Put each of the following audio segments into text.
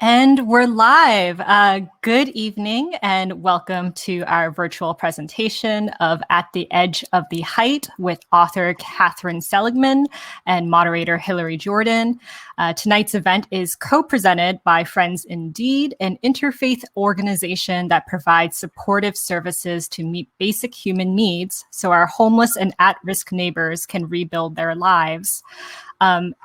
And we're live. Good evening and welcome to our virtual presentation of At the Edge of the Haight with author Katherine Seligman and moderator Hillary Jordan. Tonight's event is co-presented by Friends Indeed, an interfaith organization that provides supportive services to meet basic human needs so our homeless and at-risk neighbors can rebuild their lives.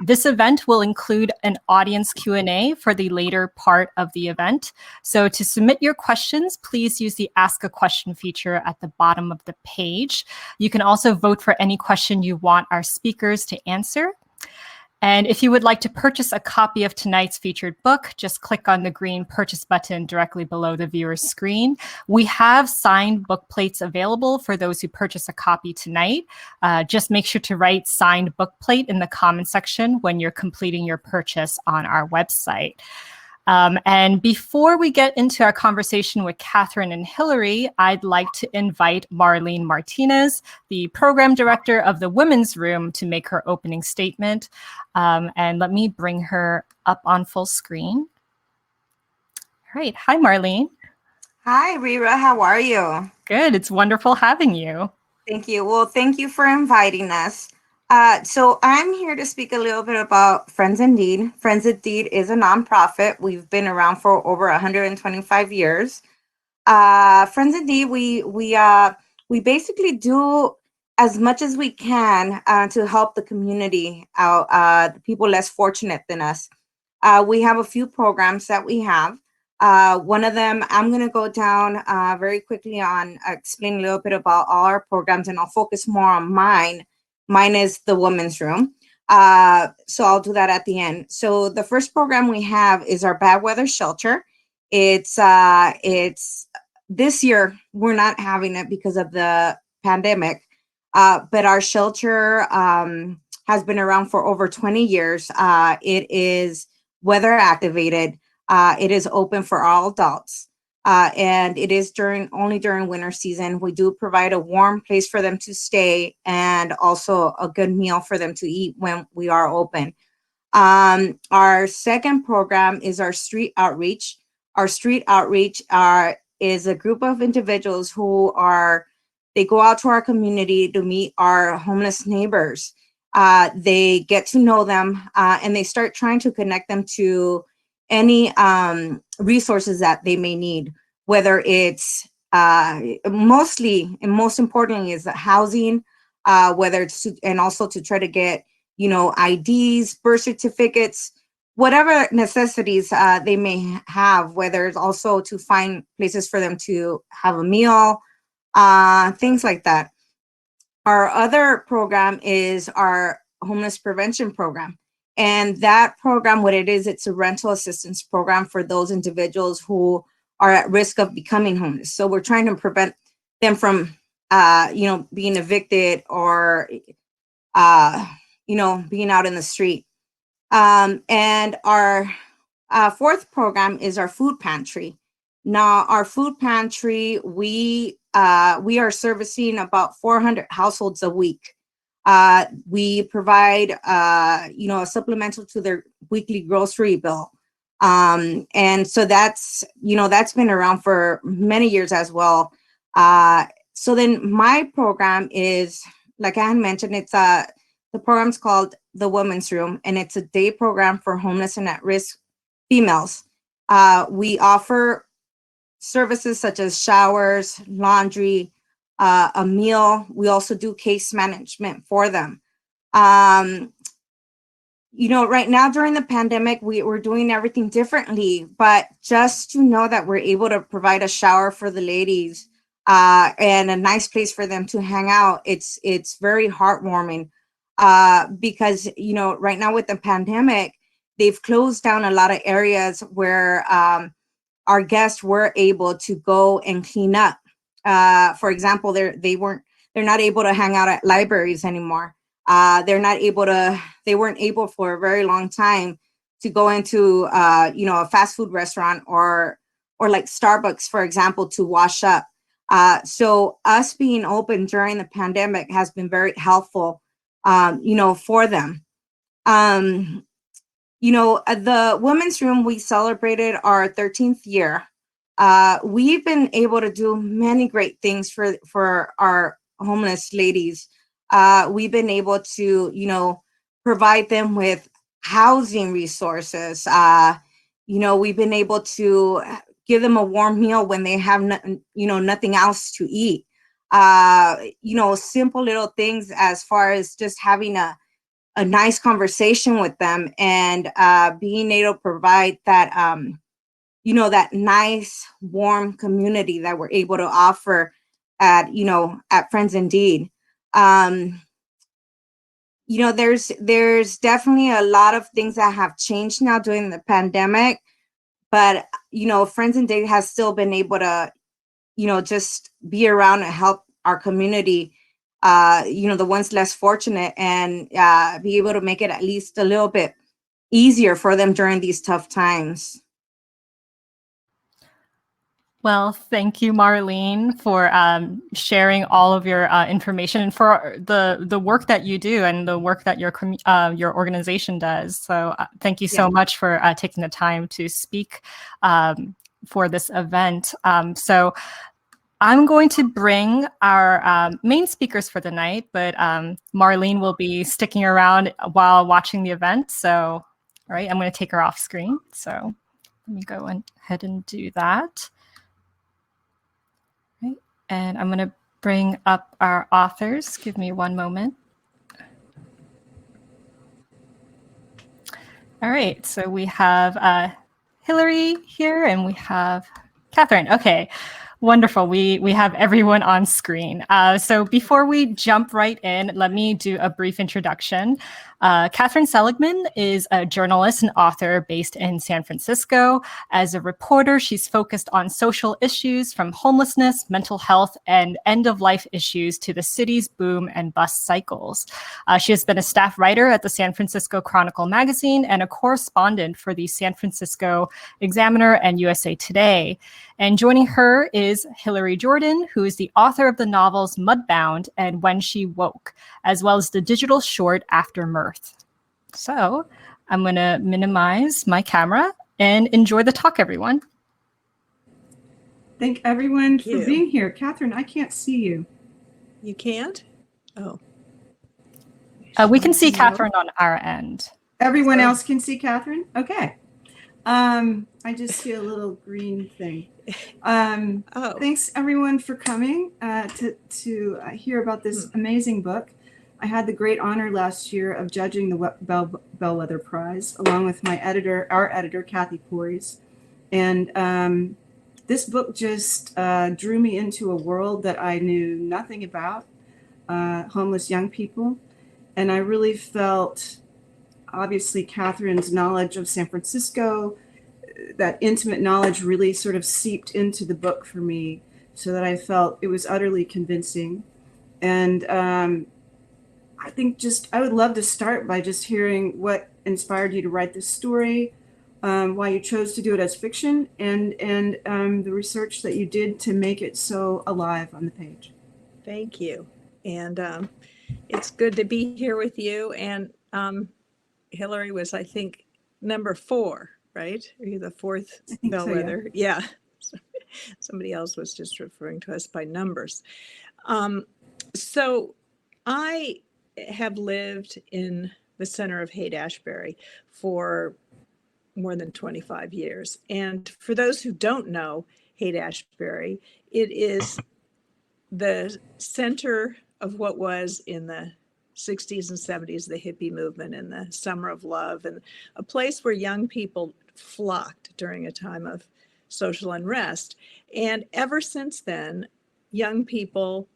This event will include an audience Q&A for the later part of the event. So to submit your questions, please use the Ask a Question feature at the bottom of the page. You can also vote for any question you want our speakers to answer. And if you would like to purchase a copy of tonight's featured book, just click on the green purchase button directly below the viewer's screen. We have signed book plates available for those who purchase a copy tonight. Just make sure to write signed book plate in the comment section when you're completing your purchase on our website. And before we get into our conversation with Katherine and Hillary, I'd like to invite Marlene Martinez, the program director of the Women's Room, to make her opening statement. And let me bring her up on full screen. All right. Hi, Marlene. Hi, Rira. How are you? Good. It's wonderful having you. Thank you. Well, thank you for inviting us. So I'm here to speak a little bit about Friends Indeed. Friends Indeed is a nonprofit. We've been around for over 125 years. Friends Indeed, we basically do as much as we can to help the community out, the people less fortunate than us. We have a few programs that we have. One of them, I'm going to go down very quickly on explain a little bit about all our programs, and I'll focus more on mine. Mine is the Women's Room. So I'll do that at the end. So the first program we have is our Bad Weather Shelter. It's this year we're not having it because of the pandemic, but our shelter has been around for over 20 years. It is weather activated. It is open for all adults, and it is only during winter season. We do provide a warm place for them to stay and also a good meal for them to eat when we are open. Our second program is our street outreach. Our street outreach is a group of individuals they go out to our community to meet our homeless neighbors. They get to know them and they start trying to connect them to any resources that they may need, whether it's mostly and most importantly is the housing, whether it's and also to try to get, IDs, birth certificates, whatever necessities they may have, whether it's also to find places for them to have a meal, things like that. Our other program is our homeless prevention program. And that program, what it is, it's a rental assistance program for those individuals who are at risk of becoming homeless. So we're trying to prevent them from, being evicted or, being out in the street. And our fourth program is our food pantry. Now, our food pantry, we are servicing about 400 households a week. We provide, a supplemental to their weekly grocery bill. And so that's been around for many years as well. So then my program is, like I had mentioned, the program's called the Women's Room, and it's a day program for homeless and at-risk females. We offer services such as showers, laundry, a meal. We also do case management for them. Right now during the pandemic, we're doing everything differently, but just to know that we're able to provide a shower for the ladies and a nice place for them to hang out, it's very heartwarming because, right now with the pandemic, they've closed down a lot of areas where our guests were able to go and clean up. For example, they weren't able to hang out at libraries anymore. They weren't able for a very long time to go into, a fast food restaurant or like Starbucks, for example, to wash up. So us being open during the pandemic has been very helpful, for them. The women's room, we celebrated our 13th year. We've been able to do many great things for our homeless ladies. We've been able to, provide them with housing resources. We've been able to give them a warm meal when they have, nothing else to eat. Simple little things as far as just having a nice conversation with them, and being able to provide that that nice warm community that we're able to offer at Friends Indeed. There's definitely a lot of things that have changed now during the pandemic, but Friends Indeed has still been able to just be around and help our community, the ones less fortunate, and be able to make it at least a little bit easier for them during these tough times. Well, thank you, Marlene, for sharing all of your information and for the work that you do and the work that your organization does. So thank you so much for taking the time to speak for this event. So I'm going to bring our main speakers for the night, but Marlene will be sticking around while watching the event. So, all right, I'm going to take her off screen. So let me go ahead and do that. Right. And I'm going to bring up our authors. Give me one moment. All right, so we have Hillary here, and we have Katherine. Okay, wonderful. We have everyone on screen. So before we jump right in, let me do a brief introduction. Katherine Seligman is a journalist and author based in San Francisco. As a reporter, she's focused on social issues from homelessness, mental health, and end-of-life issues to the city's boom and bust cycles. She has been a staff writer at the San Francisco Chronicle magazine and a correspondent for the San Francisco Examiner and USA Today. And joining her is Hillary Jordan, who is the author of the novels Mudbound and When She Woke, as well as the digital short After Mirth. So I'm going to minimize my camera and enjoy the talk, everyone. Thank everyone for being here. Katherine, I can't see you. You can't? Oh. We can see Katherine on our end. Everyone else can see Katherine? Okay. I just see a little green thing. Thanks everyone for coming to hear about this amazing book. I had the great honor last year of judging the Bellwether Prize along with our editor, Kathy Porres. And this book just drew me into a world that I knew nothing about, homeless young people. And I really felt, obviously, Katherine's knowledge of San Francisco, that intimate knowledge really sort of seeped into the book for me, so that I felt it was utterly convincing. And I think I would love to start by just hearing what inspired you to write this story, why you chose to do it as fiction, and the research that you did to make it so alive on the page. Thank you. And it's good to be here with you. And Hillary was, I think, number 4, right? Are you the 4th Bellwether? So, yeah. Somebody else was just referring to us by numbers. So I have lived in the center of Haight-Ashbury for more than 25 years. And for those who don't know Haight-Ashbury, it is the center of what was in the 60s and 70s, the hippie movement and the summer of love, and a place where young people flocked during a time of social unrest. And ever since then, young people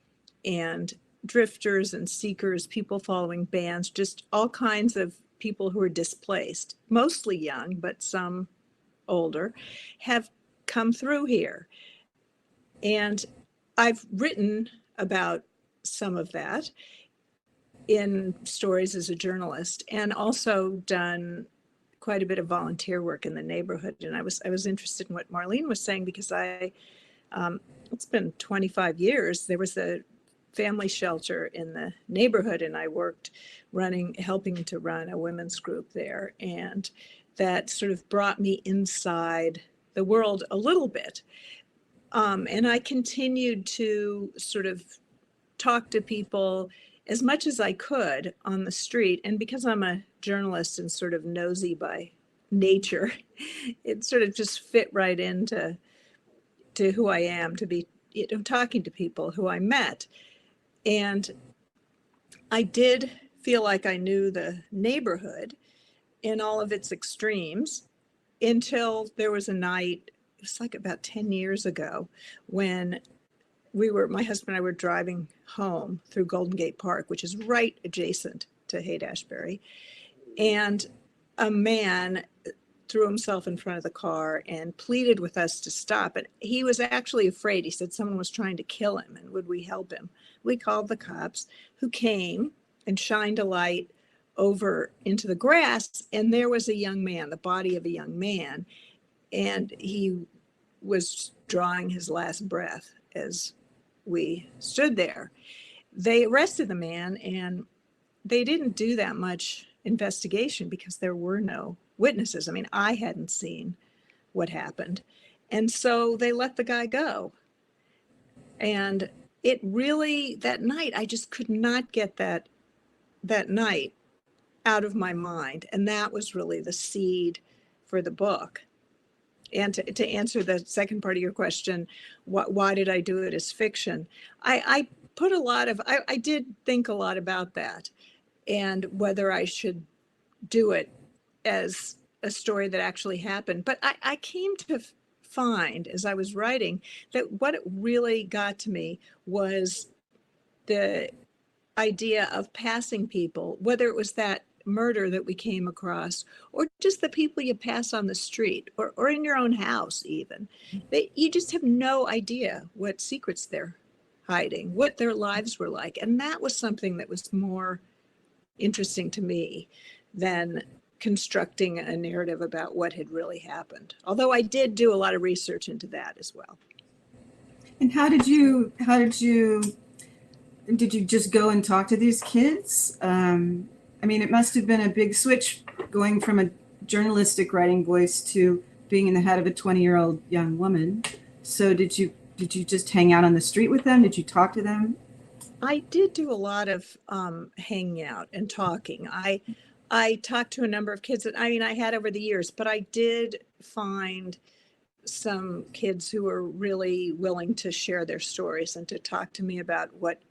and drifters and seekers, people following bands, just all kinds of people who are displaced, mostly young, but some older, have come through here. And I've written about some of that in stories as a journalist, and also done quite a bit of volunteer work in the neighborhood. And I was interested in what Marlene was saying, because it's been 25 years. There was a family shelter in the neighborhood, and I worked helping to run a women's group there. And that sort of brought me inside the world a little bit. And I continued to sort of talk to people as much as I could on the street. And because I'm a journalist and sort of nosy by nature, it sort of just fit right into who I am, to be talking to people who I met. And I did feel like I knew the neighborhood in all of its extremes until there was a night, it was like about 10 years ago, when my husband and I were driving home through Golden Gate Park, which is right adjacent to Haight-Ashbury. And a man threw himself in front of the car and pleaded with us to stop. And he was actually afraid. He said someone was trying to kill him, and would we help him? We called the cops, who came and shined a light over into the grass. And there was a young man, the body of a young man. And he was drawing his last breath as we stood there. They arrested the man, and they didn't do that much investigation because there were no witnesses. I mean, I hadn't seen what happened. And so they let the guy go. And it really, that night, I just could not get that night out of my mind. And that was really the seed for the book. And to answer the second part of your question, why did I do it as fiction? I did think a lot about that, and whether I should do it as a story that actually happened. But I came to find, as I was writing, that what really got to me was the idea of passing people, whether it was that murder that we came across, or just the people you pass on the street, or in your own house even. You just have no idea what secrets they're hiding, what their lives were like. And that was something that was more interesting to me than constructing a narrative about what had really happened. Although I did do a lot of research into that as well. And how did you just go and talk to these kids? I mean, it must have been a big switch going from a journalistic writing voice to being in the head of a 20-year-old young woman. So did you just hang out on the street with them? Did you talk to them? I did do a lot of hanging out and talking. I talked to a number of kids that I had over the years, but I did find some kids who were really willing to share their stories and to talk to me about what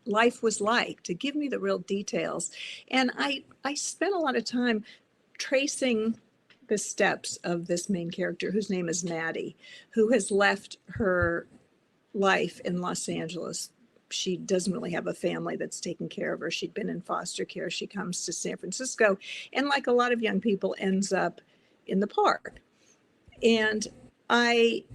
life was like, to give me the real details. And I spent a lot of time tracing the steps of this main character, whose name is Maddie, who has left her life in Los Angeles. She doesn't really have a family that's taking care of her. She'd been in foster care. She comes to San Francisco, and like a lot of young people, ends up in the park. And I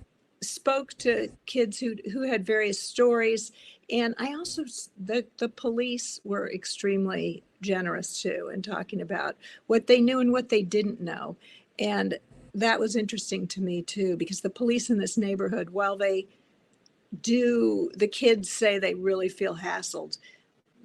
spoke to kids who had various stories. And I also, the police were extremely generous too in talking about what they knew and what they didn't know. And that was interesting to me too, because the police in this neighborhood, while the kids say they really feel hassled,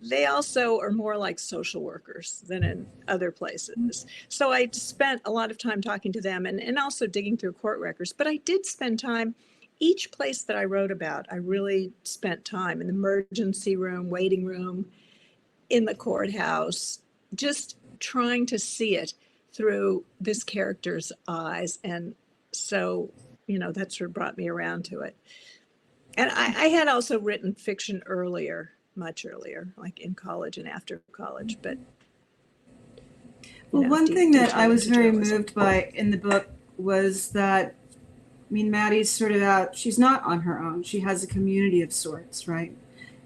they also are more like social workers than in other places. So I spent a lot of time talking to them and also digging through court records. But I did spend time, each place that I wrote about, I really spent time in the emergency room, waiting room, in the courthouse, just trying to see it through this character's eyes. And so, that sort of brought me around to it. And I had also written fiction earlier, much earlier, like in college and after college. But one thing that I was very moved by in the book was that, Maddie's sort of out, she's not on her own. She has a community of sorts, right?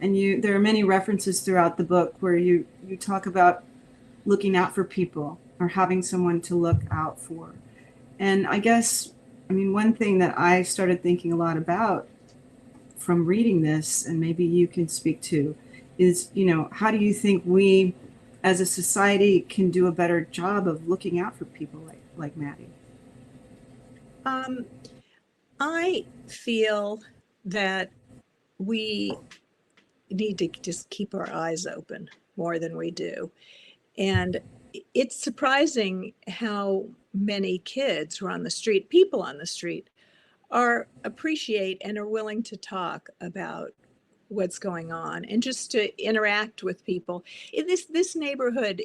And there are many references throughout the book where you talk about looking out for people or having someone to look out for. And I guess, one thing that I started thinking a lot about from reading this, and maybe you can speak to, is, how do you think we as a society can do a better job of looking out for people like Maddie? I feel that we need to just keep our eyes open more than we do. And it's surprising how many kids who are on the street, people on the street, appreciate and are willing to talk about what's going on and just to interact with people. This neighborhood,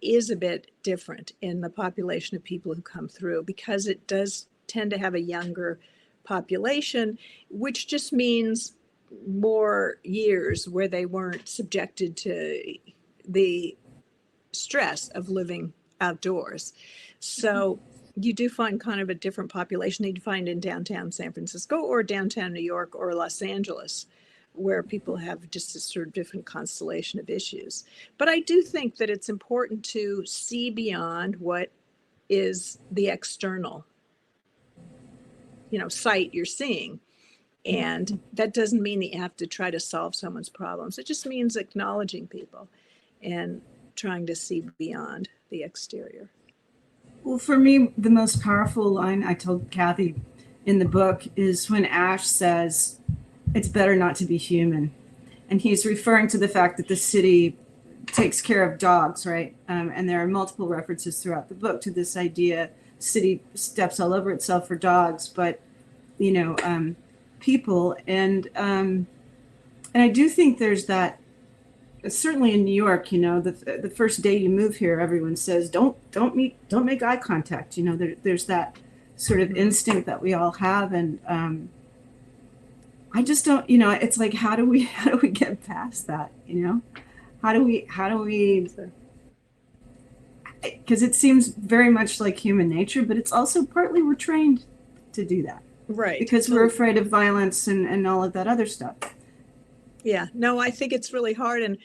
is a bit different in the population of people who come through, because it does tend to have a younger population, which just means more years where they weren't subjected to the stress of living outdoors. So you do find kind of a different population than you find in downtown San Francisco or downtown New York or Los Angeles, where people have just a sort of different constellation of issues. But I do think that it's important to see beyond what is the external, sight you're seeing. And that doesn't mean that you have to try to solve someone's problems. It just means acknowledging people and trying to see beyond the exterior. Well, for me, the most powerful line I told Kathy in the book is when Ash says, "It's better not to be human." And he's referring to the fact that the city takes care of dogs, right? And there are multiple references throughout the book to this idea: city steps all over itself for dogs, but people. And I do think there's that. Certainly in New York, the first day you move here, everyone says, don't make eye contact. There's that sort of instinct that we all have. And I just don't, it's like, how do we get past that? How do we, because it seems very much like human nature, but it's also partly we're trained to do that. Right. Because we're afraid of violence and all of that other stuff. Yeah, no, I think it's really hard.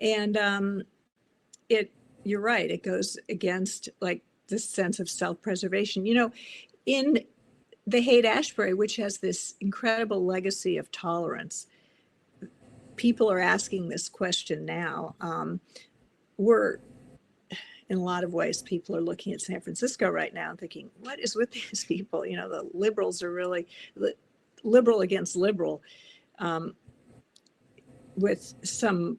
And you're right. It goes against like this sense of self-preservation. In the Haight-Ashbury, which has this incredible legacy of tolerance, people are asking this question now. In a lot of ways, people are looking at San Francisco right now and thinking, what is with these people? The liberals are really liberal against liberal. With some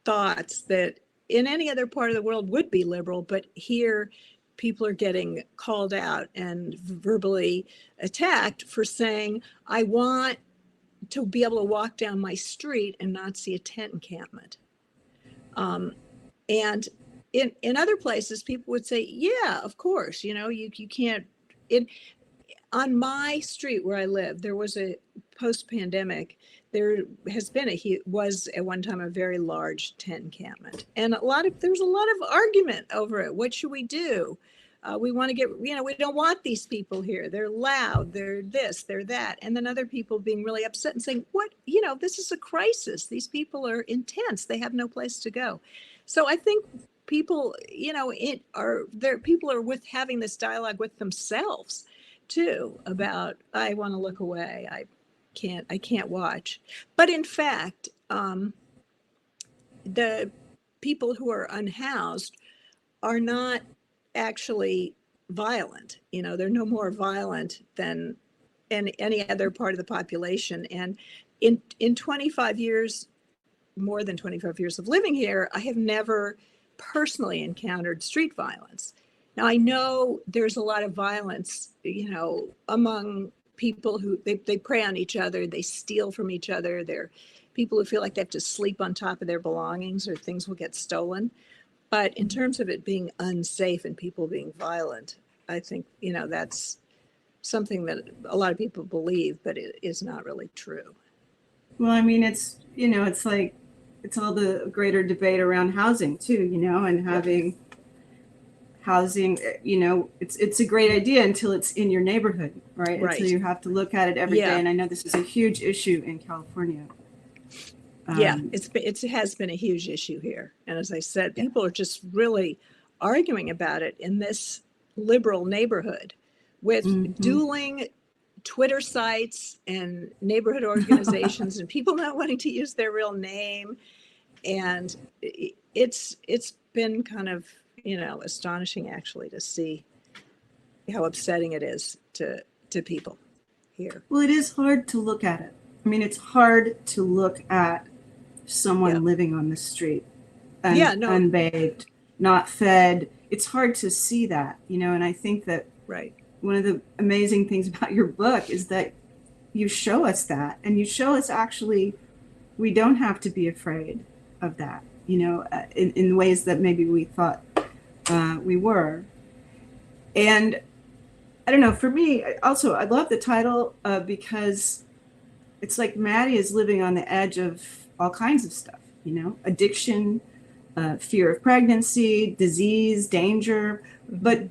thoughts that in any other part of the world would be liberal, but here people are getting called out and verbally attacked for saying, I want to be able to walk down my street and not see a tent encampment. And in other places, people would say, yeah, of course, you can't. On my street where I live, there was a post-pandemic, there has been was at one time a very large tent encampment. And there was a lot of argument over it. What should we do? We want to get, we don't want these people here. They're loud, they're this, they're that. And then other people being really upset and saying, this is a crisis. These people are intense. They have no place to go. So I think people, people are having this dialogue with themselves too about, I want to look away. I can't watch. But in fact, the people who are unhoused are not actually violent. They're no more violent than any other part of the population. And in 25 years, more than 25 years of living here, I have never personally encountered street violence. Now, I know there's a lot of violence, among people who they prey on each other, they steal from each other. They're people who feel like they have to sleep on top of their belongings or things will get stolen. But in terms of it being unsafe and people being violent, I think, that's something that a lot of people believe, but it is not really true. Well, I mean, it's like, it's all the greater debate around housing too, and having housing, it's a great idea until it's in your neighborhood, right? Until you have to look at it every day. And I know this is a huge issue in California. It has been a huge issue here. And as I said, people are just really arguing about it in this liberal neighborhood with dueling Twitter sites and neighborhood organizations and people not wanting to use their real name. And it's been kind of, astonishing actually to see how upsetting it is to people here. Well, it is hard to look at it. I mean, it's hard to look at someone living on the street, no. unbathed, not fed. It's hard to see that, and I think that one of the amazing things about your book is that you show us that, and you show us actually we don't have to be afraid of that, in ways that maybe we thought we were. And I don't know, for me, also, I love the title because it's like Maddie is living on the edge of all kinds of stuff, addiction, fear of pregnancy, disease, danger. But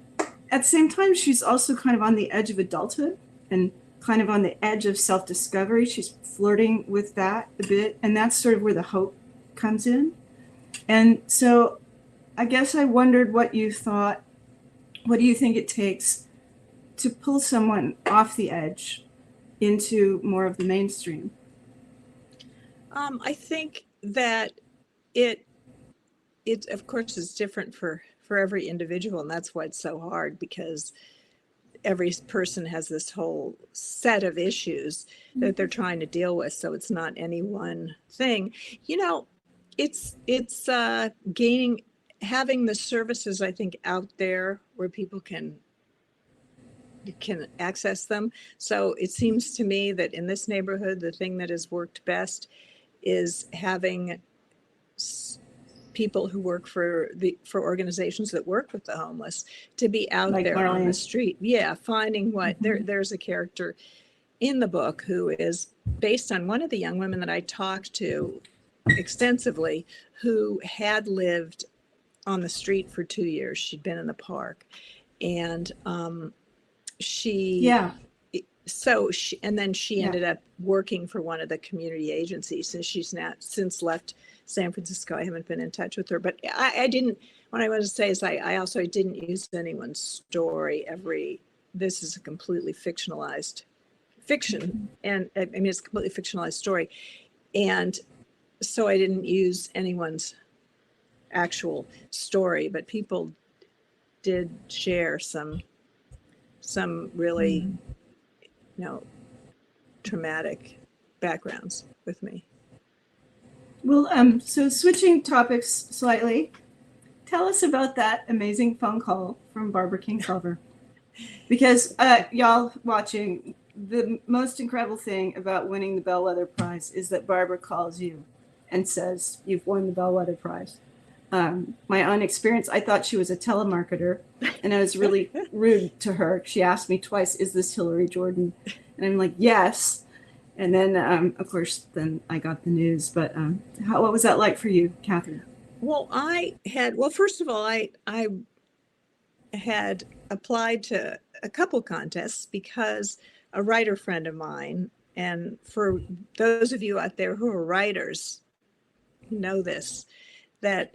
at the same time, she's also kind of on the edge of adulthood and kind of on the edge of self-discovery. She's flirting with that a bit. And that's sort of where the hope comes in. And so I guess I wondered what you thought. What do you think it takes to pull someone off the edge into more of the mainstream? I think that it of course is different for every individual, and that's why it's so hard, because every person has this whole set of issues that they're trying to deal with. So it's not any one thing. It's having the services, I think, out there where people can access them. So it seems to me that in this neighborhood, the thing that has worked best is having people who work for organizations that work with the homeless to be out there on the street. Yeah, finding what there's a character in the book who is based on one of the young women that I talked to extensively, who had lived on the street for 2 years. She'd been in the park, and she ended up working for one of the community agencies, and she's now since left San Francisco. I haven't been in touch with her, but I didn't, what I want to say is I also didn't use anyone's story. This is a completely fictionalized fiction. And I mean, it's a completely fictionalized story. And so I didn't use anyone's actual story, but people did share some really, traumatic backgrounds with me. Well, so switching topics slightly, tell us about that amazing phone call from Barbara Kingsolver. Because y'all watching, the most incredible thing about winning the Bellwether Prize is that Barbara calls you and says, you've won the Bellwether Prize. My own experience, I thought she was a telemarketer, and I was really rude to her. She asked me twice, is this Hillary Jordan? And I'm like, yes. And then, of course, then I got the news. But what was that like for you, Katherine? Well, first of all, I had applied to a couple contests because a writer friend of mine, and for those of you out there who are writers, who know this, that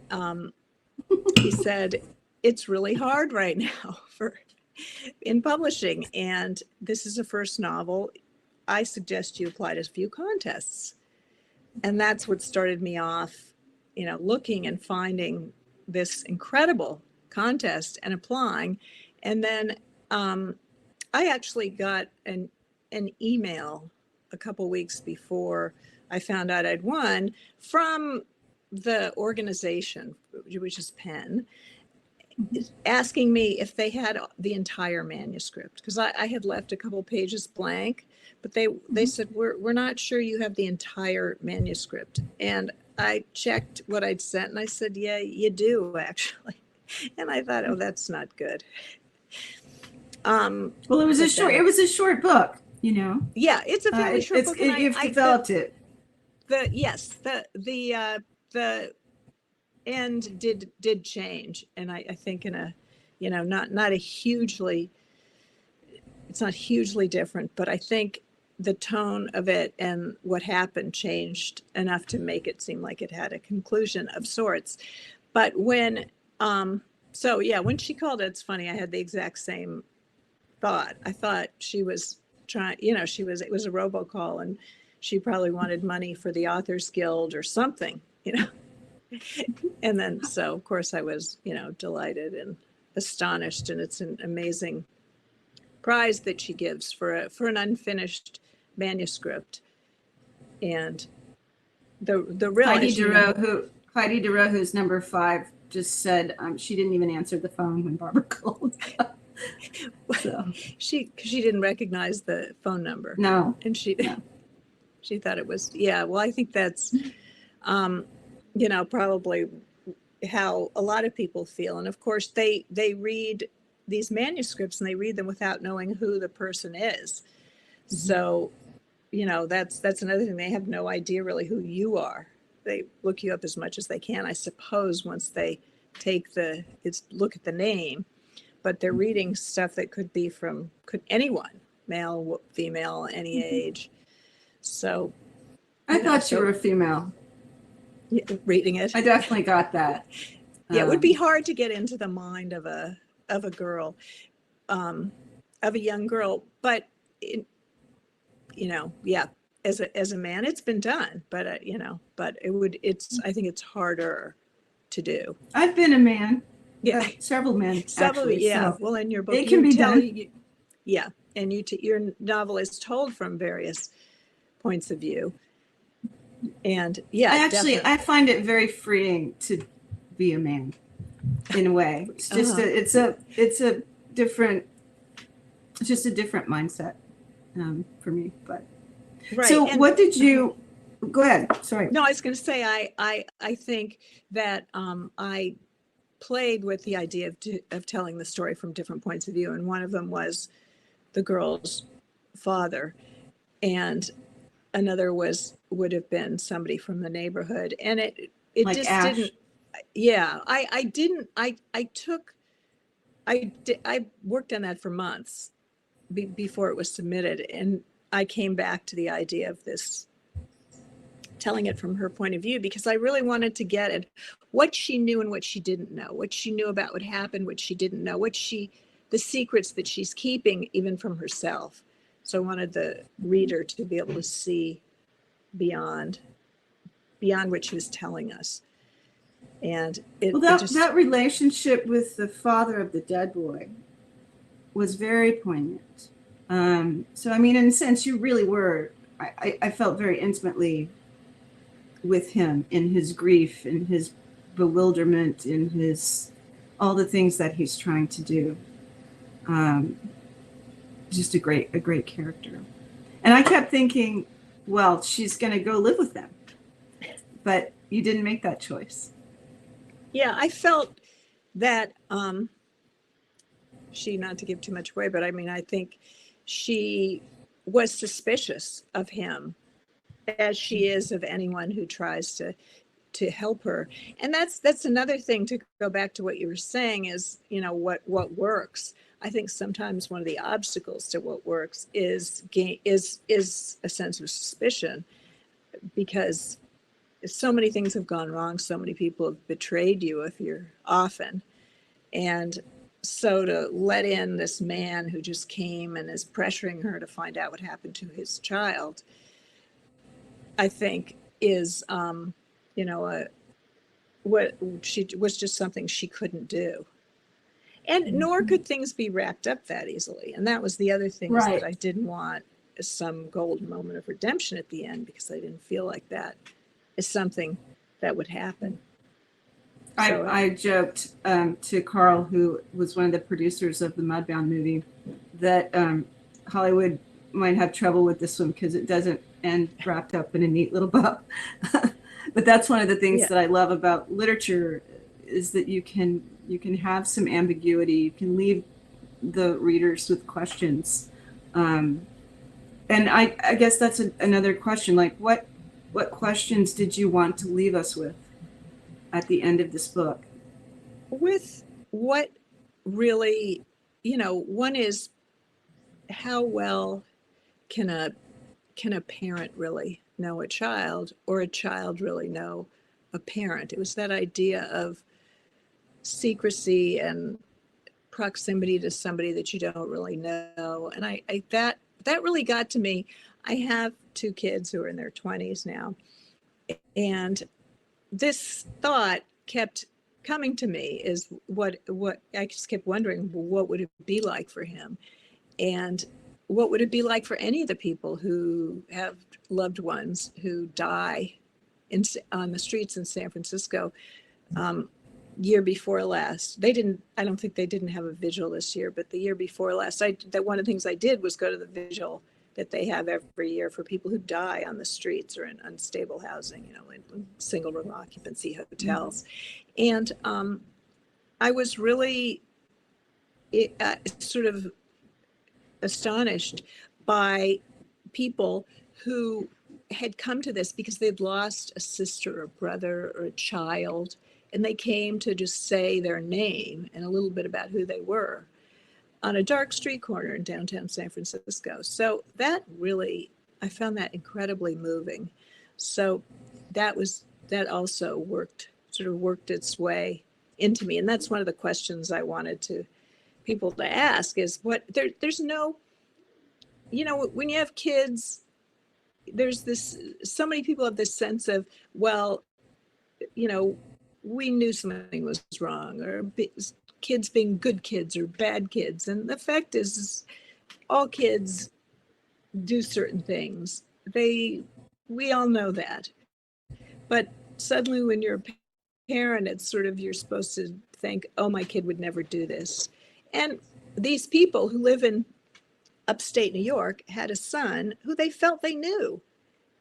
he said, it's really hard right now in publishing. And this is a first novel. I suggest you apply to a few contests. And that's what started me off, looking and finding this incredible contest and applying. And then I actually got an email a couple weeks before I found out I'd won from the organization, which is PEN, asking me if they had the entire manuscript, because I had left a couple pages blank, but they said, we're not sure you have the entire manuscript. And I checked what I'd sent, and I said, yeah, you do, actually. And I thought, oh, that's not good. Well, it was a short book, Yeah, it's a fairly short book. You've developed it. The end did change, and I think in a, not a hugely, it's not hugely different, but I think the tone of it and what happened changed enough to make it seem like it had a conclusion of sorts. But when she called, it's funny, I had the exact same thought. I thought she was trying, it was a robocall, and she probably wanted money for the Authors Guild or something, And then, so of course I was, delighted and astonished, and it's an amazing prize that she gives for an unfinished manuscript. And the real Heidi issue. DeRoe, who's number 5, just said she didn't even answer the phone when Barbara called. So She didn't recognize the phone number. no, And she thought it was, well, I think that's, probably how a lot of people feel. And of course, they read these manuscripts and they read them without knowing who the person is. Mm-hmm. So, that's another thing. They have no idea really who you are. They look you up as much as they can, I suppose, once they look at the name. But they're reading stuff that could anyone, male, female, any age. So I thought you were a female. Reading it. I definitely got that. It would be hard to get into the mind of a girl, of a young girl. But as a man, it's been done. But I think it's harder to do. I've been a man. Yeah, several men. Actually, yeah. So well, in your book, it can be done. And your novel is told from various points of view. And I find it very freeing to be a man, in a way. It's just it's a different mindset for me. But right. So what did you? Go ahead. Sorry. No, I was going to say I think that I played with the idea of telling the story from different points of view, and one of them was the girl's father, and another would have been somebody from the neighborhood, and it like just Ash. Didn't. Yeah, I worked on that for months before it was submitted, and I came back to the idea of this, telling it from her point of view, because I really wanted to get at what she knew and what she didn't know, what she knew about what happened, what she didn't know, the secrets that she's keeping even from herself. So I wanted the reader to be able to see beyond what she was telling us. And that relationship with the father of the dead boy was very poignant. So, I mean, in a sense, you really were, I felt very intimately with him in his grief, in his bewilderment, in his, all the things that he's trying to do. Just a great character. And I kept thinking, well, she's going to go live with them, but you didn't make that choice. Yeah, I felt that she, not to give too much away, but I mean, I think she was suspicious of him, as she is of anyone who tries to help her. And that's another thing, to go back to what you were saying, is, what works. I think sometimes one of the obstacles to what works is a sense of suspicion, because so many things have gone wrong. So many people have betrayed you if you're often. And so to let in this man who just came and is pressuring her to find out what happened to his child, I think is, what she was just something she couldn't do. And nor could things be wrapped up that easily. And that was the other thing, right, is that I didn't want some golden moment of redemption at the end, because I didn't feel like that is something that would happen. So, I joked to Carl, who was one of the producers of the Mudbound movie, that Hollywood might have trouble with this one because it doesn't end wrapped up in a neat little bow. But that's one of the things that I love about literature, is that you can have some ambiguity. You can leave the readers with questions. And I guess that's another question. Like, what questions did you want to leave us with at the end of this book? With what really, one is, how well can a parent really know a child, or a child really know a parent? It was that idea of secrecy and proximity to somebody that you don't really know. And I that really got to me. I have 2 kids who are in their 20s now, and this thought kept coming to me, is what I just kept wondering, what would it be like for him? And what would it be like for any of the people who have loved ones who die on the streets in San Francisco year before last. I don't think they didn't have a vigil this year, but the year before last, that one of the things I did was go to the vigil that they have every year for people who die on the streets or in unstable housing, in single room occupancy hotels. And I was really sort of astonished by people who had come to this because they'd lost a sister or brother or a child, and they came to just say their name and a little bit about who they were on a dark street corner in downtown San Francisco. So that really, I found that incredibly moving. So that also worked its way into me. And that's one of the questions I wanted people to ask is there's no, when you have kids, there's so many people have this sense of, well, we knew something was wrong, or kids being good kids or bad kids. And the fact is all kids do certain things. We all know that. But suddenly when you're a parent, it's sort of, you're supposed to think, oh, my kid would never do this. And these people who live in upstate New York had a son who they felt they knew.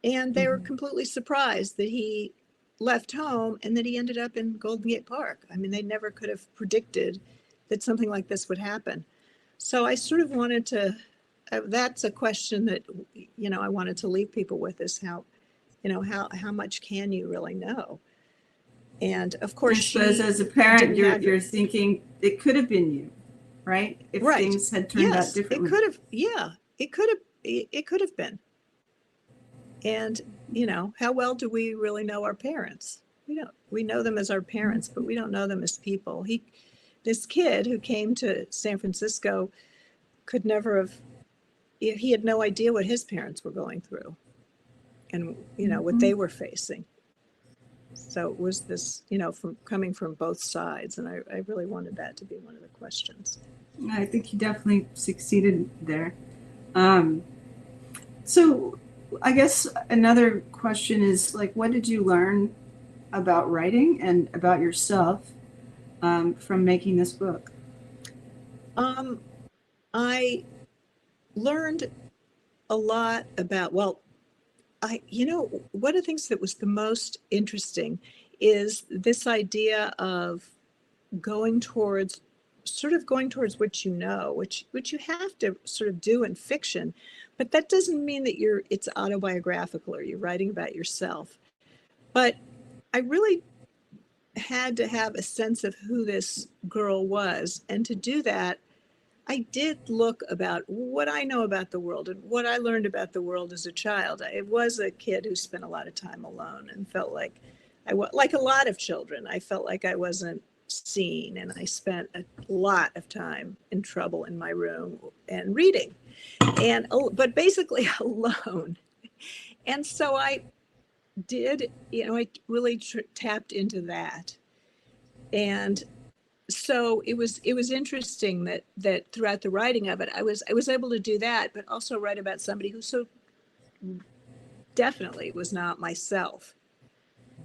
And they were completely surprised that he left home and that he ended up in Golden Gate Park. I mean, they never could have predicted that something like this would happen. So I sort of wanted to, that's a question that, I wanted to leave people with, is how much can you really know? And of course, I suppose as a parent, you're thinking it could have been you, right? If things had turned out differently. It could have, it could have been. And, how well do we really know our parents? We know them as our parents, but we don't know them as people. This kid who came to San Francisco could never have, he had no idea what his parents were going through and, what they were facing. So it was this, coming from both sides. And I really wanted that to be one of the questions. I think you definitely succeeded there. So I guess another question is, what did you learn about writing and about yourself from making this book? I learned a lot about, one of the things that was the most interesting is this idea of going towards what you know, which you have to sort of do in fiction, but that doesn't mean that it's autobiographical or you're writing about yourself. But I really had to have a sense of who this girl was. And to do that, I did look about what I know about the world and what I learned about the world as a child. I was a kid who spent a lot of time alone and felt like like a lot of children, I felt like I wasn't seen, and I spent a lot of time in trouble in my room and reading, but basically alone. And so I did, I really tapped into that. And so it was interesting that throughout the writing of it, I was able to do that, but also write about somebody who so definitely was not myself.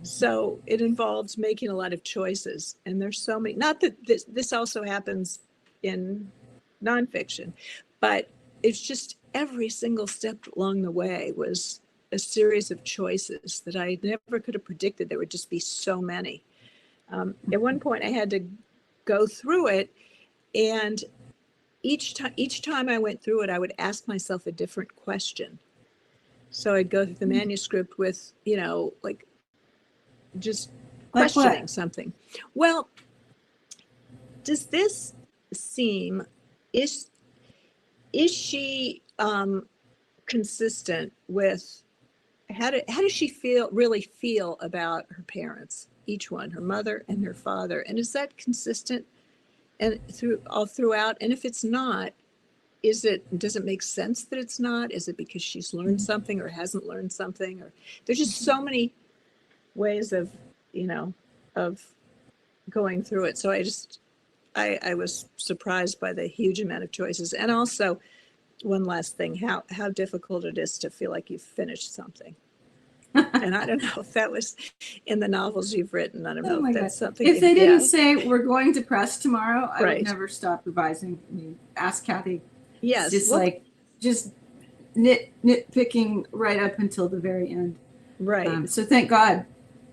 So it involves making a lot of choices, and there's so many, not that this also happens in nonfiction, but it's just every single step along the way was a series of choices that I never could have predicted. There would just be so many. At one point I had to go through it, and each time I went through it, I would ask myself a different question. So I'd go through the manuscript with, just questioning something. Well, does this seem, is she consistent with, how does she really feel about her parents, each one, her mother and her father, and is that consistent and all throughout? And if it's not, does it make sense that it's not? Is it because she's learned something or hasn't learned something? Or there's just so many ways of going through it. So I was surprised by the huge amount of choices. And also, one last thing, how difficult it is to feel like you've finished something. And I don't know if that was in the novels you've written. I don't know if that's something. If they didn't say we're going to press tomorrow, I Right. would never stop revising. I mean, ask Kathy. Yes. It's just just nitpicking right up until the very end. Right. So thank God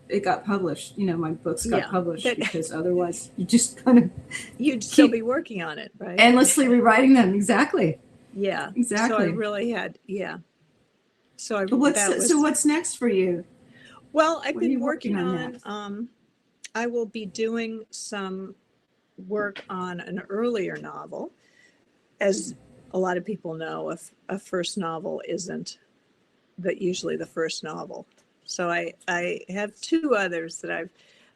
it got published. My books got published because otherwise you just kind of you'd still be working on it, right? Endlessly rewriting them. Exactly. Yeah. Exactly. So I really had, So what's next for you? Well, I've been working on I will be doing some work on an earlier novel. As a lot of people know, a first novel isn't usually the first novel. So I have two others that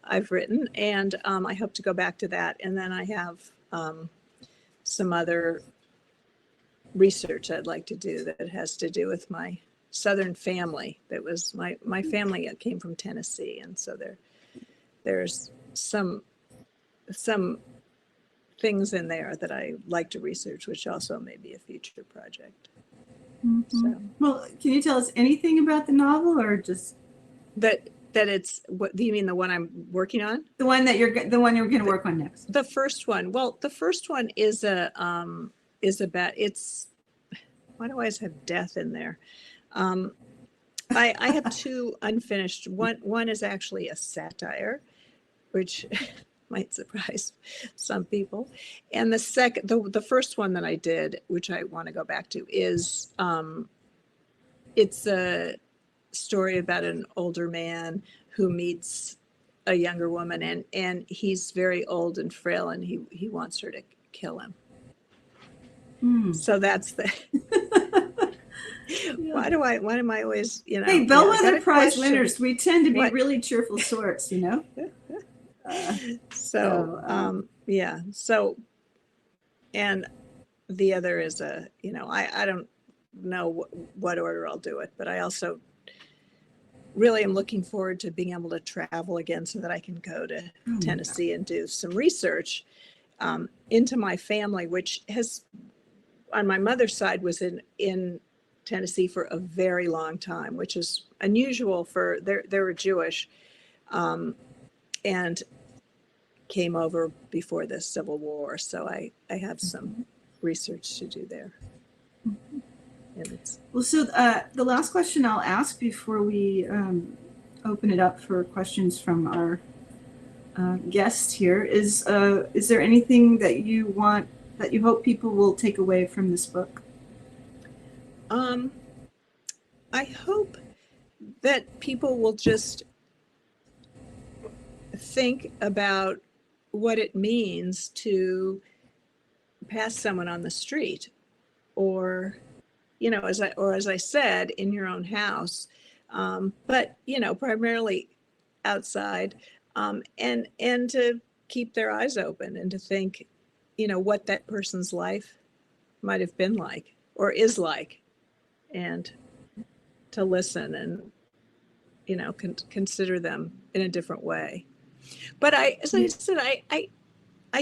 I've written, and I hope to go back to that. And then I have some other research I'd like to do that has to do with my Southern family. That was my family came from Tennessee, and so there's some things in there that I like to research, which also may be a future project. So, well, can you tell us anything about the novel, or just that it's, what do you mean, the one I'm working on? The one you're going to work on next. The first one. Well, the first one is about, it's, why do I always have death in there? I have two unfinished. One is actually a satire, which might surprise some people. And the first one that I did, which I want to go back to, is it's a story about an older man who meets a younger woman, and he's very old and frail, and he wants her to kill him. So that's the why am I always, Hey, Bellwether Prize winners, we tend to be really cheerful sorts, So, and the other is I don't know what order I'll do it, but I also really am looking forward to being able to travel again so that I can go to Tennessee and do some research into my family, which has, on my mother's side, was in Tennessee for a very long time, which is unusual for, they were Jewish, and came over before the Civil War. So I have some research to do there. Well, so the last question I'll ask before we open it up for questions from our guest here is there anything that you hope people will take away from this book? I hope that people will just think about what it means to pass someone on the street, or as I said, in your own house, but primarily outside, and to keep their eyes open and to think, what that person's life might have been like or is like, and to listen and consider them in a different way. But as I said, I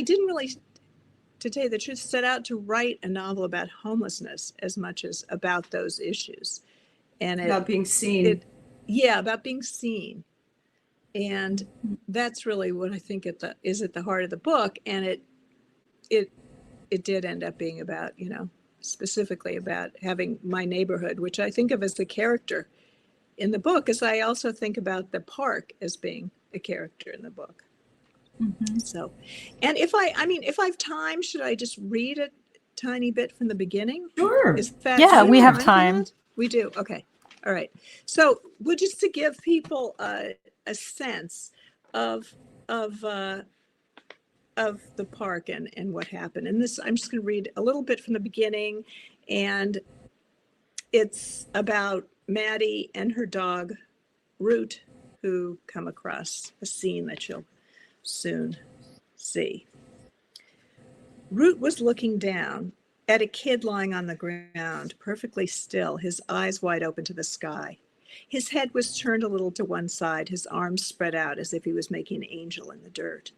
didn't really, to tell you the truth, set out to write a novel about homelessness as much as about those issues, and about being seen. About being seen, and that's really what I think is at the heart of the book. And it did end up being about, specifically about having my neighborhood, which I think of as the character in the book, as I also think about the park as being a character in the book. Mm-hmm. So, and if I have time, should I just read a tiny bit from the beginning? Sure. We have time. We do. Okay. All right. So, just to give people a sense of the park and what happened. And this, I'm just going to read a little bit from the beginning, and it's about Maddie and her dog, Root, who come across a scene that you'll soon see. Root was looking down at a kid lying on the ground, perfectly still, his eyes wide open to the sky. His head was turned a little to one side, his arms spread out as if he was making an angel in the dirt.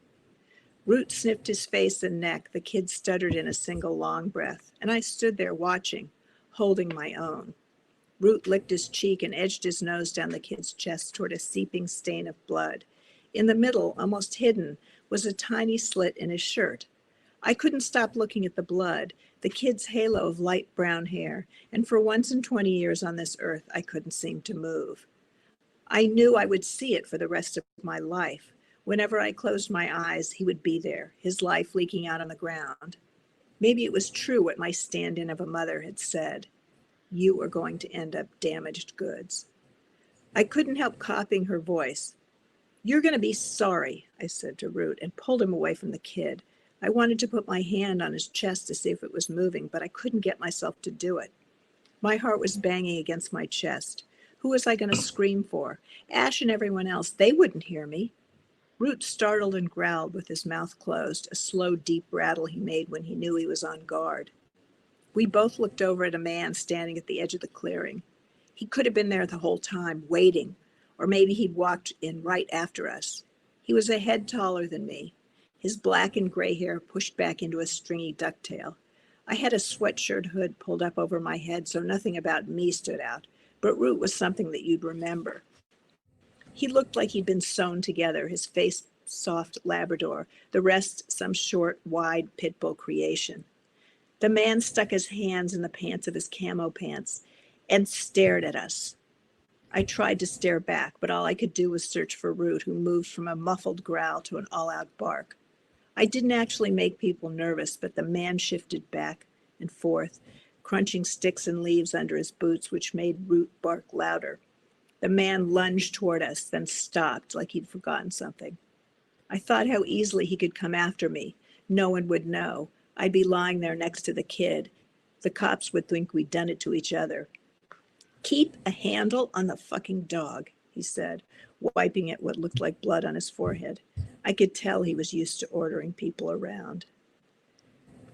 Root sniffed his face and neck. The kid stuttered in a single long breath, and I stood there watching, holding my own. Root licked his cheek and edged his nose down the kid's chest toward a seeping stain of blood. In the middle, almost hidden, was a tiny slit in his shirt. I couldn't stop looking at the blood, the kid's halo of light brown hair, and for once in 20 years on this earth, I couldn't seem to move. I knew I would see it for the rest of my life. Whenever I closed my eyes, he would be there, his life leaking out on the ground. Maybe it was true what my stand-in of a mother had said. You are going to end up damaged goods. I couldn't help copying her voice. You're going to be sorry, I said to Root, and pulled him away from the kid. I wanted to put my hand on his chest to see if it was moving, but I couldn't get myself to do it. My heart was banging against my chest. Who was I going to scream for? Ash and everyone else, they wouldn't hear me. Root startled and growled with his mouth closed, a slow, deep rattle he made when he knew he was on guard. We both looked over at a man standing at the edge of the clearing. He could have been there the whole time, waiting, or maybe he'd walked in right after us. He was a head taller than me, his black and gray hair pushed back into a stringy ducktail. I had a sweatshirt hood pulled up over my head, so nothing about me stood out, but Root was something that you'd remember. He looked like he'd been sewn together, his face soft Labrador, the rest some short, wide pit bull creation. The man stuck his hands in the pants of his camo pants and stared at us. I tried to stare back, but all I could do was search for Root, who moved from a muffled growl to an all-out bark. I didn't actually make people nervous, but the man shifted back and forth, crunching sticks and leaves under his boots, which made Root bark louder. The man lunged toward us, then stopped like he'd forgotten something. I thought how easily he could come after me. No one would know. I'd be lying there next to the kid. The cops would think we'd done it to each other. Keep a handle on the fucking dog, he said, wiping at what looked like blood on his forehead. I could tell he was used to ordering people around.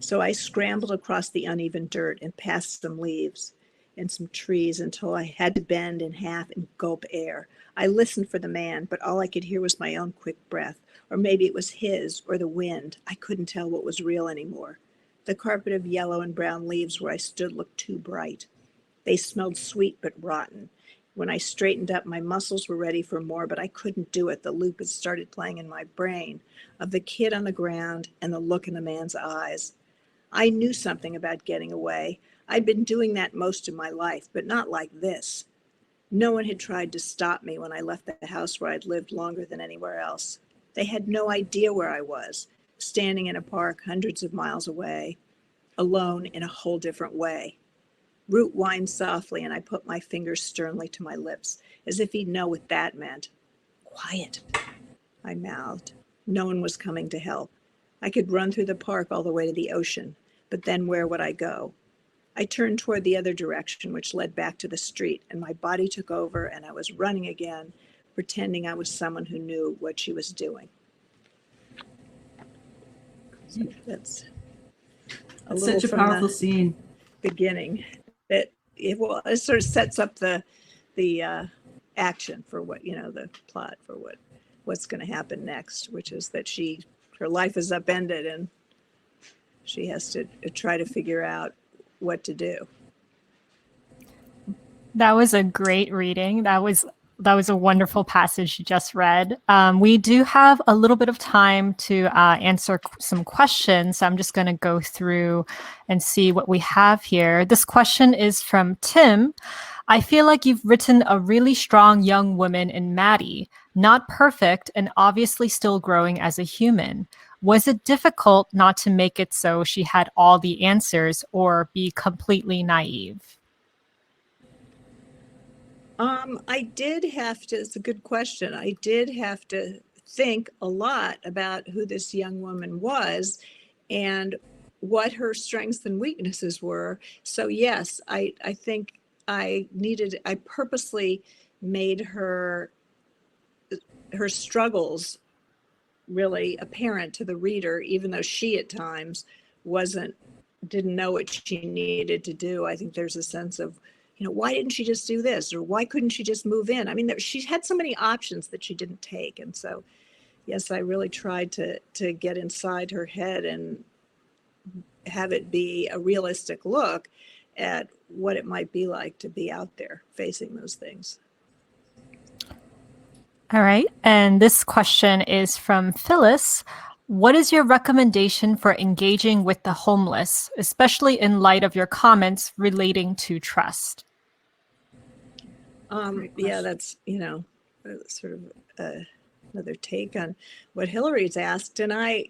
So I scrambled across the uneven dirt and past some leaves and some trees until I had to bend in half and gulp air. I listened for the man, but all I could hear was my own quick breath, or maybe it was his or the wind. I couldn't tell what was real anymore. The carpet of yellow and brown leaves where I stood looked too bright. They smelled sweet but rotten. When I straightened up, my muscles were ready for more, but I couldn't do it. The loop had started playing in my brain of the kid on the ground and the look in the man's eyes. I knew something about getting away. I'd been doing that most of my life, but not like this. No one had tried to stop me when I left the house where I'd lived longer than anywhere else. They had no idea where I was, standing in a park hundreds of miles away, alone in a whole different way. Root whined softly, and I put my fingers sternly to my lips, as if he'd know what that meant. Quiet, I mouthed. No one was coming to help. I could run through the park all the way to the ocean, but then where would I go? I turned toward the other direction, which led back to the street, and my body took over, and I was running again, pretending I was someone who knew what she was doing. So that's a It's little such a from powerful the scene. beginning. It sort of sets up the action for what, the plot for what's going to happen next, which is that her life is upended and she has to try to figure out what to do. That was a great reading. That was a wonderful passage you just read. We do have a little bit of time to answer some questions. So I'm just going to go through and see what we have here. This question is from Tim. I feel like you've written a really strong young woman in Maddie, not perfect and obviously still growing as a human. Was it difficult not to make it so she had all the answers or be completely naive? I did have to, it's a good question. I did have to think a lot about who this young woman was and what her strengths and weaknesses were. So yes, I think I purposely made her struggles really apparent to the reader, even though she at times didn't know what she needed to do. I think there's a sense of, why didn't she just do this? Or why couldn't she just move in? I mean, she had so many options that she didn't take. And so, yes, I really tried to get inside her head and have it be a realistic look at what it might be like to be out there facing those things. All right. And this question is from Phyllis. What is your recommendation for engaging with the homeless, especially in light of your comments relating to trust? Yeah, that's, sort of another take on what Hillary's asked. And I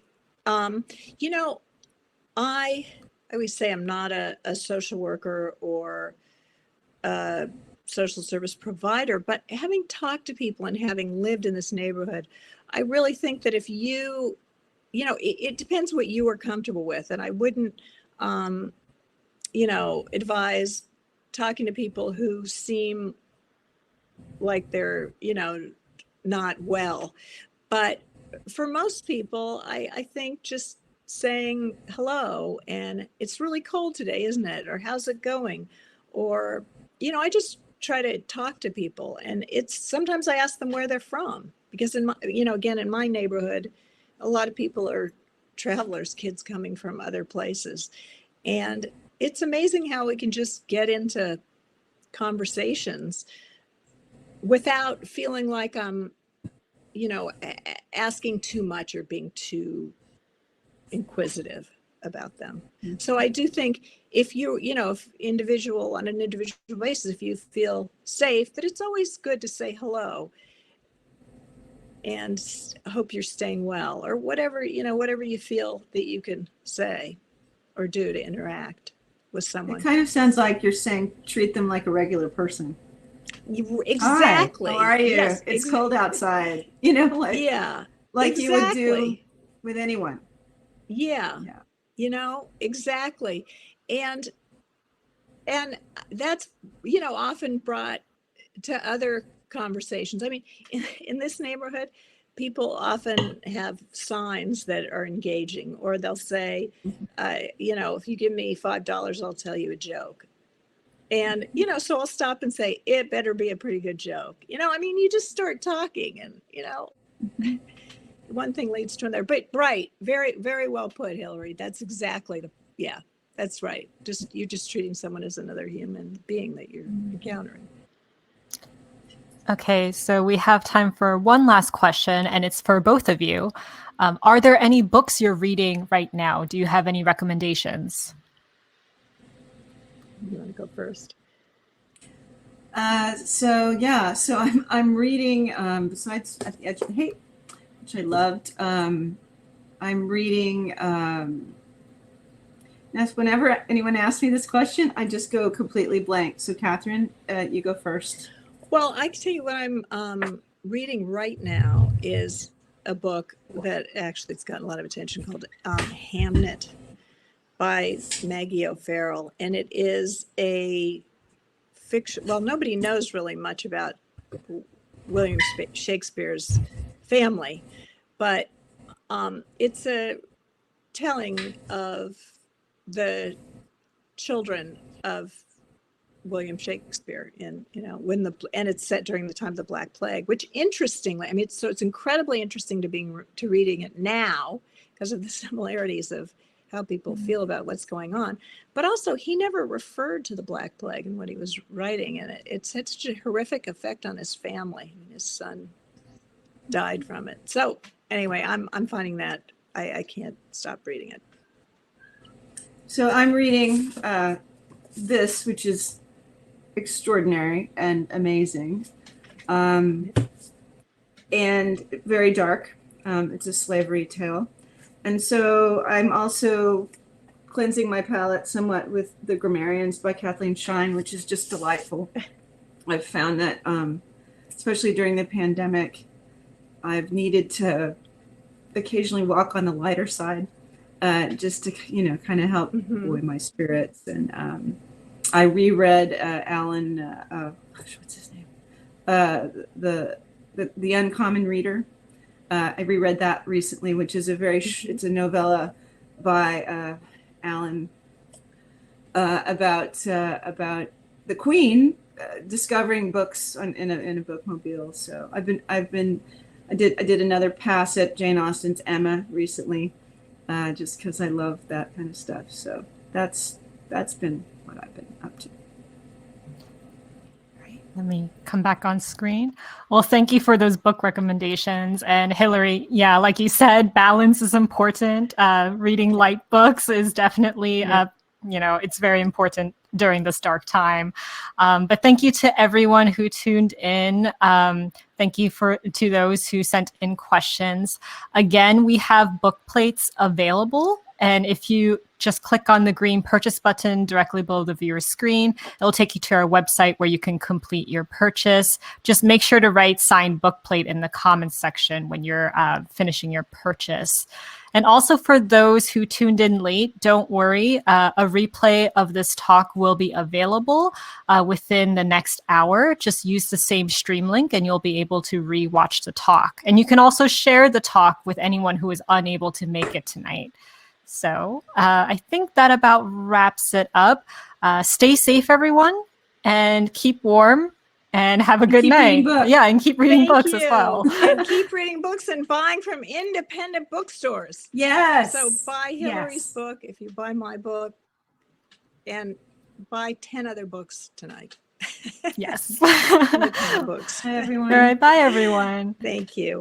always say I'm not a social worker or a social service provider, but having talked to people and having lived in this neighborhood, I really think that if it depends what you are comfortable with. And I wouldn't, advise talking to people who seem like they're, not well. But for most people, I think just saying hello and it's really cold today, isn't it? Or how's it going? Or, I just try to talk to people, and sometimes I ask them where they're from, because in my neighborhood, a lot of people are travelers, kids coming from other places. And it's amazing how we can just get into conversations without feeling like I'm, asking too much or being too inquisitive about them. Mm-hmm. So I do think if on an individual basis, if you feel safe, that it's always good to say hello and hope you're staying well, or whatever you feel that you can say or do to interact with someone. It kind of sounds like you're saying treat them like a regular person. Exactly. Hi, how are you? Yes, it's cold outside. Like exactly. you would do with anyone. Yeah. Exactly. And that's, often brought to other conversations. I mean, in this neighborhood, people often have signs that are engaging, or they'll say, if you give me $5, I'll tell you a joke. And, so I'll stop and say, it better be a pretty good joke. You just start talking and, one thing leads to another. But right, very, very well put, Hillary. That's exactly that's right. You're just treating someone as another human being that you're encountering. Okay, so we have time for one last question, and it's for both of you. Are there any books you're reading right now? Do you have any recommendations? You want to go first? So I'm reading, besides At the Edge of the Haight, which I loved. I'm reading, now whenever anyone asks me this question, I just go completely blank. So Katherine, you go first. Well, I can tell you what I'm reading right now is a book that actually it's gotten a lot of attention called Hamnet by Maggie O'Farrell. And it is a fiction. Well, nobody knows really much about William Shakespeare's family, but it's a telling of the children of William Shakespeare and it's set during the time of the Black Plague, which interestingly, it's incredibly interesting to reading it now because of the similarities of how people feel about what's going on. But also he never referred to the Black Plague in what he was writing, and it's had such a horrific effect on his family. His son died from it. So anyway, I'm finding that I can't stop reading it. So I'm reading this, which is extraordinary and amazing, and very dark. It's a slavery tale. And so I'm also cleansing my palate somewhat with The Grammarians by Kathleen Shine, which is just delightful. I've found that, especially during the pandemic, I've needed to occasionally walk on the lighter side, just to, kind of help buoy my spirits. And I reread Alan, what's his name? The Uncommon Reader. I reread that recently, which is it's a novella by Alan about the Queen discovering books in a bookmobile. So I did another pass at Jane Austen's Emma recently, just because I love that kind of stuff. So that's been what I've been up to. Let me come back on screen. Well, thank you for those book recommendations. And Hillary, yeah, like you said, balance is important. Reading light books is definitely, it's very important during this dark time. But thank you to everyone who tuned in. Thank you to those who sent in questions. Again, we have book plates available. And if you just click on the green purchase button directly below the viewer screen, it'll take you to our website where you can complete your purchase. Just make sure to write signed book plate in the comments section when you're finishing your purchase. And also for those who tuned in late, don't worry, a replay of this talk will be available within the next hour. Just use the same stream link and you'll be able to re-watch the talk. And you can also share the talk with anyone who is unable to make it tonight. So I think that about wraps it up. Stay safe, everyone, and keep warm and have a good night. Yeah, and keep reading books as well. And keep reading books and buying from independent bookstores. Yes. So buy Hillary's book if you buy my book, and buy 10 other books tonight. Yes. Independent books. Bye, everyone. All right. Bye, everyone. Thank you.